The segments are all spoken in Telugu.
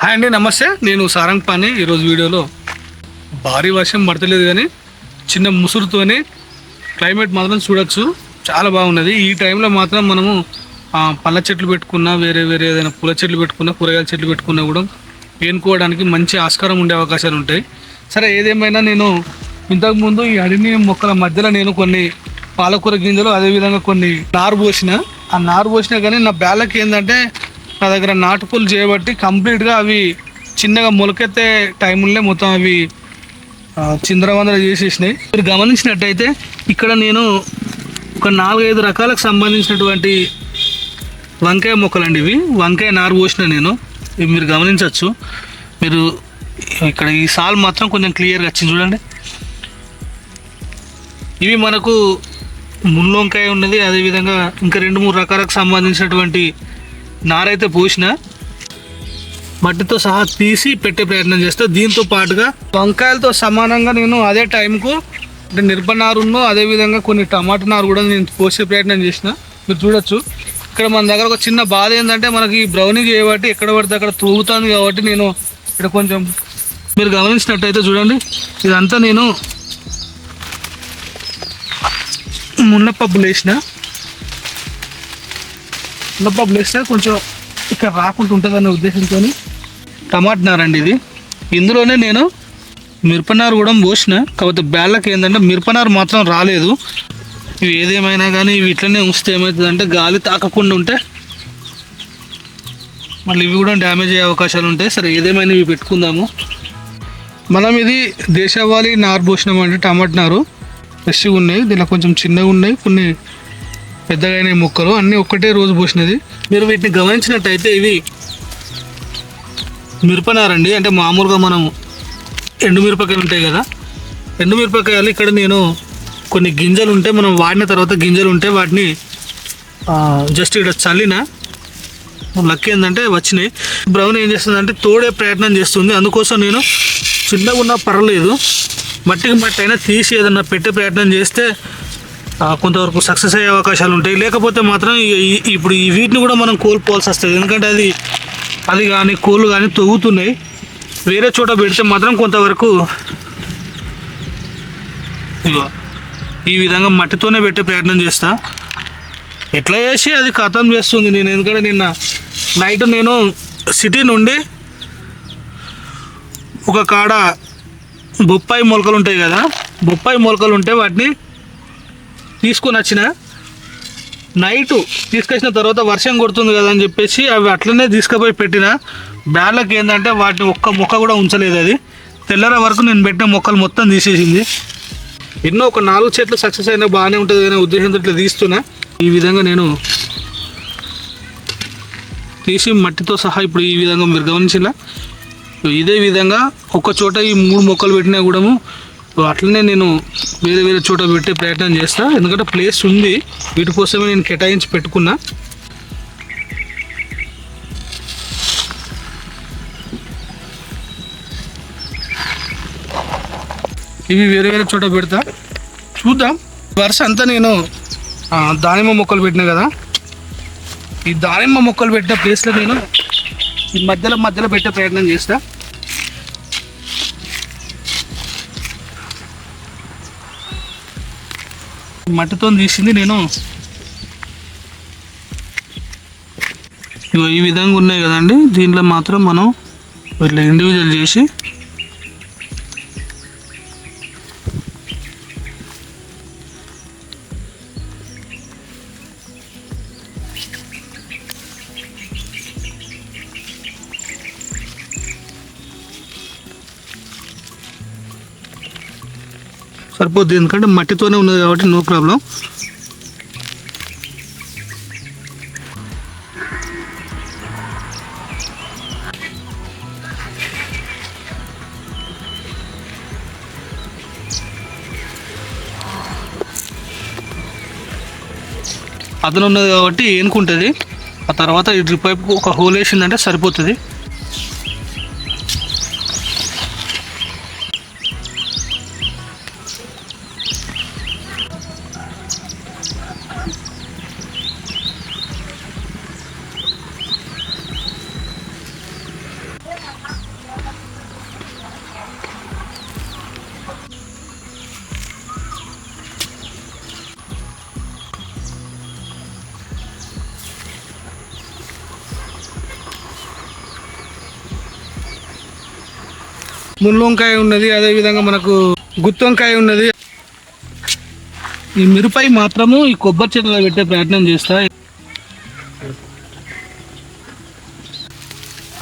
హాయ్ అండి, నమస్తే. నేను సారంగ్ పాని. ఈరోజు వీడియోలో భారీ వర్షం పడతలేదు కానీ చిన్న ముసురుతోనే క్లైమేట్ మాత్రం చూడొచ్చు, చాలా బాగున్నది. ఈ టైంలో మాత్రం మనము పళ్ళ చెట్లు పెట్టుకున్నా, వేరే వేరే ఏదైనా పూల చెట్లు పెట్టుకున్నా, కూరగాయల చెట్లు పెట్టుకున్నా కూడా ఏనుకోవడానికి మంచి ఆస్కారం ఉండే అవకాశాలు ఉంటాయి. సరే, ఏదేమైనా నేను ఇంతకుముందు ఈ అడిని మొక్కల మధ్యలో నేను కొన్ని పాలకూర గింజలు, అదేవిధంగా కొన్ని నారు పోసిన. ఆ నారు పోసినా కానీ నా బ్యాలకి ఏంటంటే నా దగ్గర నాటుకూలు చేయబట్టి కంప్లీట్గా అవి చిన్నగా మొలకెత్తే టైంలో మొత్తం అవి చిందరవందర చేసేసినాయి. మీరు గమనించినట్టయితే ఇక్కడ నేను ఒక 4-5 రకాలకు సంబంధించినటువంటి వంకాయ మొక్కలండి. ఇవి వంకాయ నారు పోసిన నేను. ఇవి మీరు గమనించవచ్చు. మీరు ఇక్కడ ఈ సాల్ మాత్రం కొంచెం క్లియర్గా వచ్చింది చూడండి. ఇవి మనకు ముళ్ళు వంకాయ ఉన్నది, అదేవిధంగా ఇంకా 2-3 రకాలకు సంబంధించినటువంటి నారైతే పోసిన మట్టితో సహా తీసి పెట్టే ప్రయత్నం చేస్తా. దీంతో పాటుగా వంకాయలతో సమానంగా నేను అదే టైంకు అంటే నిర్భనారును, అదేవిధంగా కొన్ని టమాటా నారు కూడా నేను పోసే ప్రయత్నం చేసిన. మీరు చూడొచ్చు. ఇక్కడ మన దగ్గర ఒక చిన్న బాధ ఏంటంటే మనకి బ్రౌనింగ్ చేయబట్టి ఎక్కడ పడితే అక్కడ తూగుతుంది కాబట్టి నేను ఇక్కడ కొంచెం మీరు గమనించినట్టయితే చూడండి, ఇదంతా నేను మున్నపప్పులు వేసిన. మున్నపప్పులు వేస్తే కొంచెం ఇక్కడ రాకుండా ఉంటుందనే ఉద్దేశంతో టమాటా నారండి ఇది. ఇందులోనే నేను మిరపనారు కూడా పోసిన. కాకపోతే బ్యాళ్ళకి ఏంటంటే మిరపనారు మాత్రం రాలేదు. ఇవి ఏదేమైనా కానీ ఇవి ఇట్లనే ఉంచితే ఏమవుతుందంటే గాలి తాకకుండా ఉంటే మళ్ళీ ఇవి కూడా డ్యామేజ్ అయ్యే అవకాశాలు ఉంటాయి. సరే, ఏదేమైనా ఇవి పెట్టుకుందాము. మనం ఇది దేశవాళీ నారు పోసినామంటే టమాటా నారు ఫ్రెష్గా ఉన్నాయి. దీనిలో కొంచెం చిన్నగా ఉన్నాయి, కొన్ని పెద్దగా అయినాయి మొక్కలు. అన్నీ ఒక్కటే రోజు పోసినది. మీరు వీటిని గమనించినట్టయితే ఇవి మిరపనారండి. అంటే మామూలుగా మనం ఎండుమిరపకాయలు ఉంటాయి కదా, ఎండుమిరపకాయలు ఇక్కడ నేను కొన్ని గింజలు ఉంటే మనం వాడిన తర్వాత గింజలు ఉంటే వాటిని జస్ట్ ఇక్కడ చల్లిన. లక్ ఏంటంటే వచ్చినాయి. బ్రౌన్ ఏం చేస్తుందంటే తోడే ప్రయత్నం చేస్తుంది. అందుకోసం నేను చిన్నగా ఉన్నా పర్వాలేదు, మట్టికి మట్టి అయినా తీసి ఏదన్నా పెట్టే ప్రయత్నం చేస్తే కొంతవరకు సక్సెస్ అయ్యే అవకాశాలు ఉంటాయి. లేకపోతే మాత్రం ఇప్పుడు ఈ వీటిని కూడా మనం కోల్పోవాల్సి వస్తుంది. ఎందుకంటే అది కానీ కోళ్ళు కానీ తొగుతున్నాయి. వేరే చోట పెడితే మాత్రం కొంతవరకు ఈ విధంగా మట్టితోనే పెట్టే ప్రయత్నం చేస్తా. ఎట్లా చేసి అది ఖతం చేస్తుంది నేను. ఎందుకంటే నిన్న నైట్ నేను సిటీ నుండి ఒక కాడ బొప్పాయి మొలకలు ఉంటాయి కదా, బొప్పాయి మొలకలు ఉంటే వాటిని తీసుకొని వచ్చిన. నైటు తీసుకొచ్చిన తర్వాత వర్షం కొడుతుంది కదా అని చెప్పేసి అవి అట్లనే తీసుకుపోయి పెట్టిన. బ్యాళ్ళకి ఏంటంటే వాటిని ఒక్క మొక్క కూడా ఉంచలేదు. అది తెల్లర వరకు నేను పెట్టిన మొక్కలు మొత్తం తీసేసింది. ఎన్నో ఒక 4 చెట్లు సక్సెస్ అయినా బాగానే ఉంటుంది అనే ఉద్దేశంతో ఇట్లా తీస్తున్నా. ఈ విధంగా నేను తీసి మట్టితో సహా ఇప్పుడు ఈ విధంగా మీరు గమనించిన ఇదే విధంగా ఒక చోట ఈ 3 మొక్కలు పెట్టినా కూడా అట్లనే నేను వేరే వేరే చోట పెట్టే ప్రయత్నం చేస్తా. ఎందుకంటే ప్లేస్ ఉంది, వీటి కోసమే నేను కేటాయించి పెట్టుకున్నా. ఇవి వేరే వేరే చోట పెడతా. చూద్దాం. వరుస అంతా నేను దానిమ్మ మొక్కలు పెట్టినా కదా, ఈ దానిమ్మ మొక్కలు పెట్టిన ప్లేస్లో నేను ఈ మధ్యలో పెట్టే ప్రయత్నం చేస్తా. మట్టితో తీసింది నేను. ఈ విధంగా ఉన్నాయి కదండి, దీంట్లో మాత్రం మనం ఇట్లా ఇండివిజువల్ చేసి సరిపోద్ది. ఎందుకంటే మట్టితోనే ఉన్నది కాబట్టి నో ప్రాబ్లం. అతను ఉన్నది కాబట్టి ఏనుకుంటుంది. ఆ తర్వాత ఈ డ్రిప్ పైపు ఒక హోల్ వేసిందంటే సరిపోతుంది. ముళ్ళొంకాయ ఉన్నది, అదేవిధంగా మనకు గుత్తొంకాయ ఉన్నది. ఈ మిరపై మాత్రము ఈ కొబ్బరి చెట్టులో పెట్టే ప్రయత్నం చేస్తా.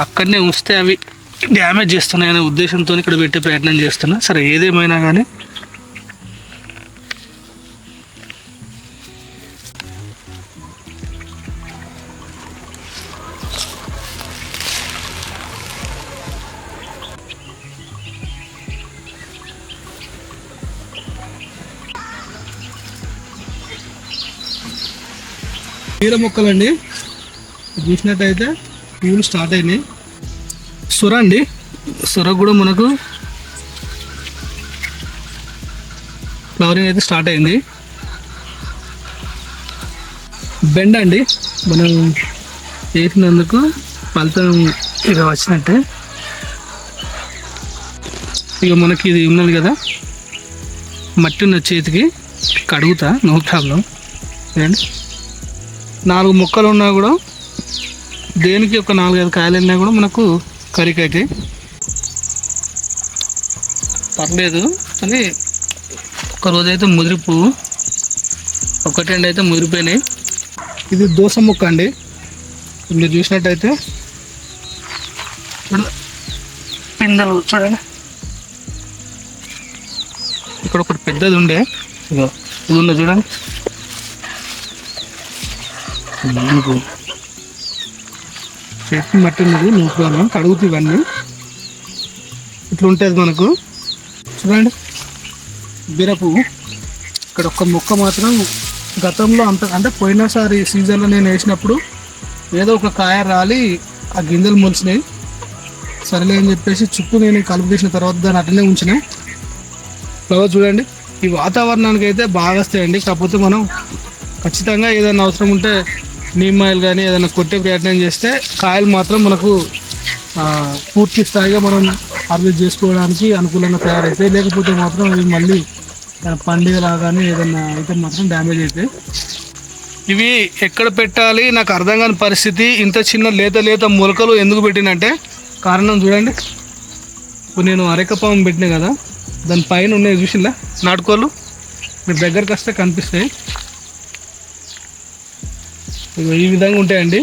అక్కడనే ఉంచితే అవి డ్యామేజ్ చేస్తున్నాయనే ఉద్దేశంతో ఇక్కడ పెట్టే ప్రయత్నం చేస్తున్నా. సరే ఏదేమైనా కానీ బీర మొక్కలండి చూసినట్టయితే పూలు స్టార్ట్ అయినాయి. సొర అండి, సొర కూడా మనకు ఫ్లవరింగ్ అయితే స్టార్ట్ అయింది. బెండ అండి, మనం వేసినందుకు ఫలితం ఇక వచ్చినట్టే. ఇక మనకి ఇది ఉన్నది కదా, మట్టి ఉన్న చేతికి కడుగుతా, నో ప్రాబ్లం. చూడండి 4 మొక్కలు ఉన్నా కూడా దేనికి ఒక 4-5 కాయలు అయినా కూడా మనకు కర్రీకి అయితే పర్లేదు. కానీ ఒక రోజైతే ముదిరి పువ్వు, 1-2 అయితే ముదిరిపోయినాయి. ఇది దోస మొక్క అండి, మీరు చూసినట్టయితే పిందెలు చూడండి. ఇక్కడ ఒకటి పెద్దది ఉండే, ఇది ఉందో చూడండి. చెట్టు మట్టి ఉన్నది, నూపుదాను కడుగుతూ ఇవన్నీ ఇట్లా ఉంటుంది మనకు. చూడండి బీర పువ్వు, ఇక్కడ ఒక్క మొక్క మాత్రం గతంలో అంటే పోయినసారి సీజన్లో నేను వేసినప్పుడు ఏదో ఒక కాయ రాలి ఆ గింజలు మొలిచినాయి. సరేలే అని చెప్పేసి చుట్టూ నేను కలుపు తీసిన తర్వాత దాన్ని అట్లనే ఉంచినాయి. ఫ్లవర్ చూడండి, ఈ వాతావరణానికి అయితే బాగా వస్తాయండి. కాకపోతే మనం ఖచ్చితంగా ఏదైనా అవసరం ఉంటే నీమ్ ఆయిల్ కానీ ఏదైనా కొట్టే ప్రయత్నం చేస్తే కాయలు మాత్రం మనకు పూర్తి స్థాయిగా మనం హార్వెస్ట్ చేసుకోవడానికి అనుకూలంగా తయారవుతాయి. లేకపోతే మాత్రం ఇవి మళ్ళీ పండుగలా కానీ ఏదైనా అయితే మాత్రం డ్యామేజ్ అవుతాయి. ఇవి ఎక్కడ పెట్టాలి నాకు అర్థం కాని పరిస్థితి. ఇంత చిన్న లేత మొలకలు ఎందుకు పెట్టినంటే కారణం చూడండి. ఇప్పుడు నేను అరెకపాము పెట్టినా కదా, దాని పైన ఉన్నాయి చూసిందా నాటుకోళ్ళు, మీరు దగ్గరికి వస్తే కనిపిస్తాయి. ఈ విధంగా ఉంటాయండి.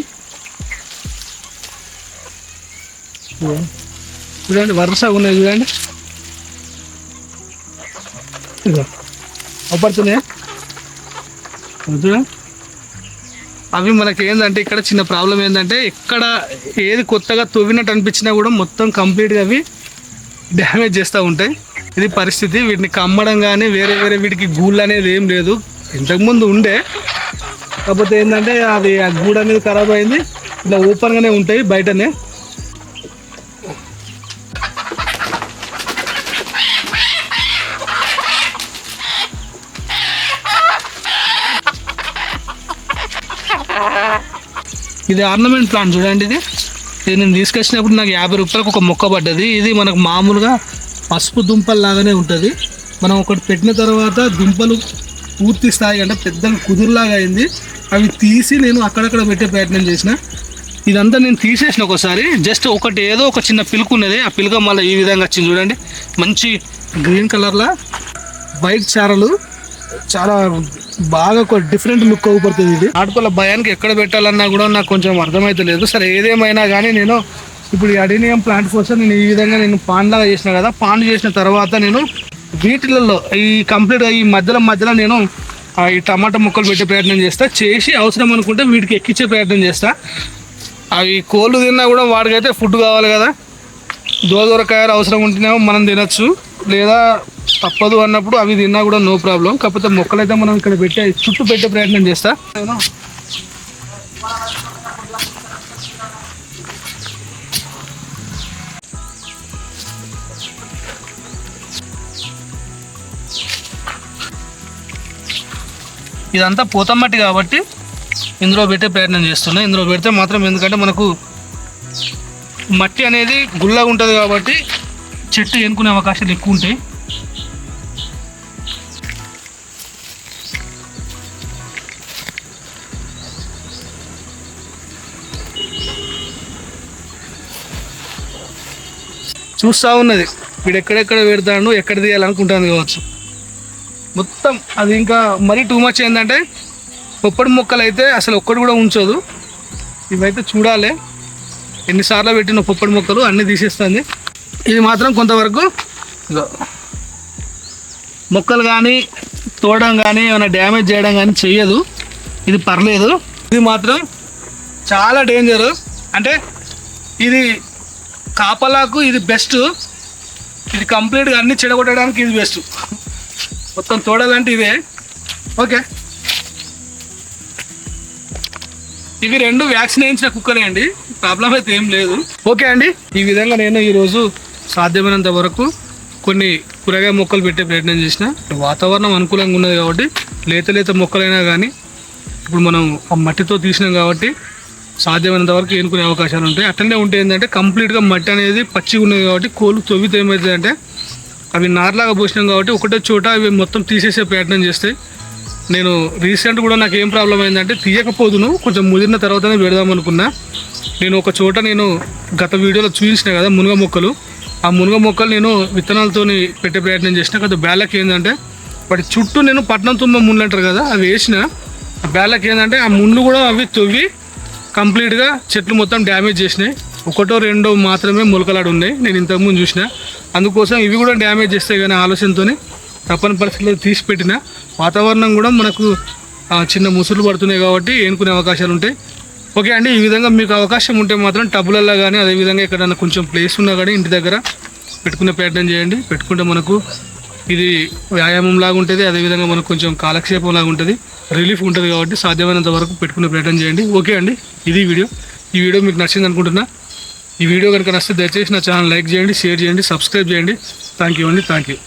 చూడండి వరుసగా ఉన్నాయి చూడండి, అవపడుతున్నాయి చూడండి. అవి మనకి ఏంటంటే ఇక్కడ చిన్న ప్రాబ్లం ఏంటంటే ఎక్కడ ఏది కొత్తగా తవ్వినట్టు అనిపించినా కూడా మొత్తం కంప్లీట్గా అవి డ్యామేజ్ చేస్తూ ఉంటాయి. ఇది పరిస్థితి. వీటిని కమ్మడం కానీ వేరే వీటికి గూళ్ళు అనేది ఏం లేదు. ఇంతకుముందు ఉండే, కాకపోతే ఏంటంటే అది ఆ గూడు అనేది ఖరాబ్ అయింది. ఇలా ఓపెన్గానే ఉంటాయి బయటనే. ఇది ఆర్నమెంట్ ప్లాంట్ చూడండి. ఇది నేను తీసుకొచ్చినప్పుడు నాకు 50 రూపాయలకు ఒక మొక్క పడ్డది. ఇది మనకు మామూలుగా పసుపు దుంపలు లాగానే ఉంటుంది. మనం ఒకటి పెట్టిన తర్వాత దుంపలు పూర్తి స్థాయి అంటే పెద్దగా కుదురులాగా అయింది. అవి తీసి నేను అక్కడక్కడ పెట్టే ప్రయత్నం చేసిన. ఇదంతా నేను తీసేసిన ఒకసారి. జస్ట్ ఒకటి ఏదో ఒక చిన్న పిలుకు ఉన్నది, ఆ పిలుక మళ్ళీ ఈ విధంగా వచ్చింది చూడండి. మంచి గ్రీన్ కలర్లో వైట్ చారలు, చాలా బాగా ఒక డిఫరెంట్ లుక్ అవుపడుతుంది. ఇది నాటుకోళ్ళ భయానికి ఎక్కడ పెట్టాలన్నా కూడా నాకు కొంచెం అర్థమైతే లేదు. సరే ఏదేమైనా కానీ నేను ఇప్పుడు ఈ అడీనియం ప్లాంట్ కోసం నేను ఈ విధంగా నేను పాండ్ లాగా చేసిన కదా, పాండ్ చేసిన తర్వాత నేను వీటిలలో ఈ కంప్లీట్గా ఈ మధ్యలో నేను ఈ టమాటా మొక్కలు పెట్టే ప్రయత్నం చేసి అవసరం అనుకుంటే వీటికి ఎక్కించే ప్రయత్నం చేస్తా. అవి కోళ్ళు తిన్నా కూడా వాడికైతే ఫుడ్ కావాలి కదా. దూరకాయలు అవసరం ఉంటేనేమో మనం తినచ్చు, లేదా తప్పదు అన్నప్పుడు అవి తిన్నా కూడా నో ప్రాబ్లం. కాకపోతే మొక్కలైతే మనం ఇక్కడ చుట్టూ పెట్టే ప్రయత్నం చేస్తా. ఇదంతా పోతమట్టి కాబట్టి ఇందులో పెట్టే ప్రయత్నం చేస్తున్నా. ఇందులో పెడితే మాత్రం ఎందుకంటే మనకు మట్టి అనేది గుల్లగా ఉంటుంది కాబట్టి చెట్టు ఎన్నుకునే అవకాశాలు ఎక్కువ ఉంటాయి. చూస్తూ ఉన్నది వీడు ఎక్కడెక్కడ పెడతాడు, ఎక్కడ తీయాలనుకుంటాను కావచ్చు. మొత్తం అది ఇంకా మరీ టూ మచ్ ఏంటంటే పొప్పడి మొక్కలు అయితే అసలు ఒక్కటి కూడా ఉంచదు. ఇవైతే చూడాలి ఎన్నిసార్లు పెట్టిన పొప్పడి మొక్కలు అన్నీ తీసేస్తుంది. ఇది మాత్రం కొంతవరకు మొక్కలు కానీ తోడడం కానీ ఏమైనా డ్యామేజ్ చేయడం కానీ చెయ్యదు. ఇది పర్లేదు. ఇది మాత్రం చాలా డేంజరు. అంటే ఇది కాపలాకు ఇది బెస్ట్. ఇది కంప్లీట్గా అన్ని చెడగొట్టడానికి ఇది బెస్ట్. మొత్తం తోడాలంటే ఇదే. ఓకే, ఇవి 2 వ్యాక్సిన్ వేయించిన కుక్కలే అండి, ప్రాబ్లం అయితే ఏం లేదు. ఓకే అండి, ఈ విధంగా నేను ఈరోజు సాధ్యమైనంత వరకు కొన్ని కూరగాయ మొక్కలు పెట్టే ప్రయత్నం చేసిన. వాతావరణం అనుకూలంగా ఉన్నది కాబట్టి లేత మొక్కలైనా కానీ ఇప్పుడు మనం ఆ మట్టితో తీసినాం కాబట్టి సాధ్యమైనంత వరకు ఏనుకునే అవకాశాలు ఉంటాయి. అట్లనే ఉంటే ఏంటంటే కంప్లీట్గా మట్టి అనేది పచ్చిగా ఉన్నది కాబట్టి కోళ్ళు తవ్వితే ఏమవుతుందంటే అవి నార్లాగా పోసినాం కాబట్టి ఒకటే చోట అవి మొత్తం తీసేసే ప్రయత్నం చేస్తాయి. నేను రీసెంట్ కూడా నాకు ఏం ప్రాబ్లం అయిందంటే తీయకపోదును, కొంచెం ముదిరిన తర్వాతనే పెడదాం అనుకున్నా. నేను ఒక చోట నేను గత వీడియోలో చూపించిన కదా మునగ మొక్కలు, ఆ మునగ మొక్కలు నేను విత్తనాలతో పెట్టే ప్రయత్నం చేసిన. కదా బ్యాలకి ఏంటంటే వాటి చుట్టూ నేను పట్నం తుమ్మ ముళ్ళు అంటారు కదా అవి వేసిన. ఆ బ్యాలకి ఏంటంటే ఆ ముళ్ళు కూడా అవి తవ్వి కంప్లీట్గా చెట్లు మొత్తం డ్యామేజ్ చేసినాయి. 1-2 మాత్రమే మొలకలాడు ఉన్నాయి, నేను ఇంతకుముందు చూసిన. అందుకోసం ఇవి కూడా డ్యామేజ్ చేస్తాయి కానీ ఆలోచనతోనే తప్పని పరిస్థితుల్లో తీసి పెట్టిన. వాతావరణం కూడా మనకు చిన్న ముసులు పడుతున్నాయి కాబట్టి ఏనుకునే అవకాశాలు ఉంటాయి. ఓకే అండి, ఈ విధంగా మీకు అవకాశం ఉంటే మాత్రం టబ్బులలో కానీ అదేవిధంగా ఎక్కడైనా కొంచెం ప్లేస్ ఉన్నా కానీ ఇంటి దగ్గర పెట్టుకునే ప్రయత్నం చేయండి. పెట్టుకుంటే మనకు ఇది వ్యాయామం లాగా ఉంటుంది, అదేవిధంగా మనకు కొంచెం కాలక్షేపం లాగా ఉంటుంది, రిలీఫ్ ఉంటుంది. కాబట్టి సాధ్యమైనంత వరకు పెట్టుకునే ప్రయత్నం చేయండి. ఓకే అండి, ఇది వీడియో. ఈ వీడియో మీకు నచ్చింది అనుకుంటున్నా. ఈ వీడియో కనుక నచ్చితే దయచేసి నా ఛానల్ లైక్ చేయండి, షేర్ చేయండి, సబ్స్క్రైబ్ చేయండి. థ్యాంక్ యూ అండి, థ్యాంక్ యూ.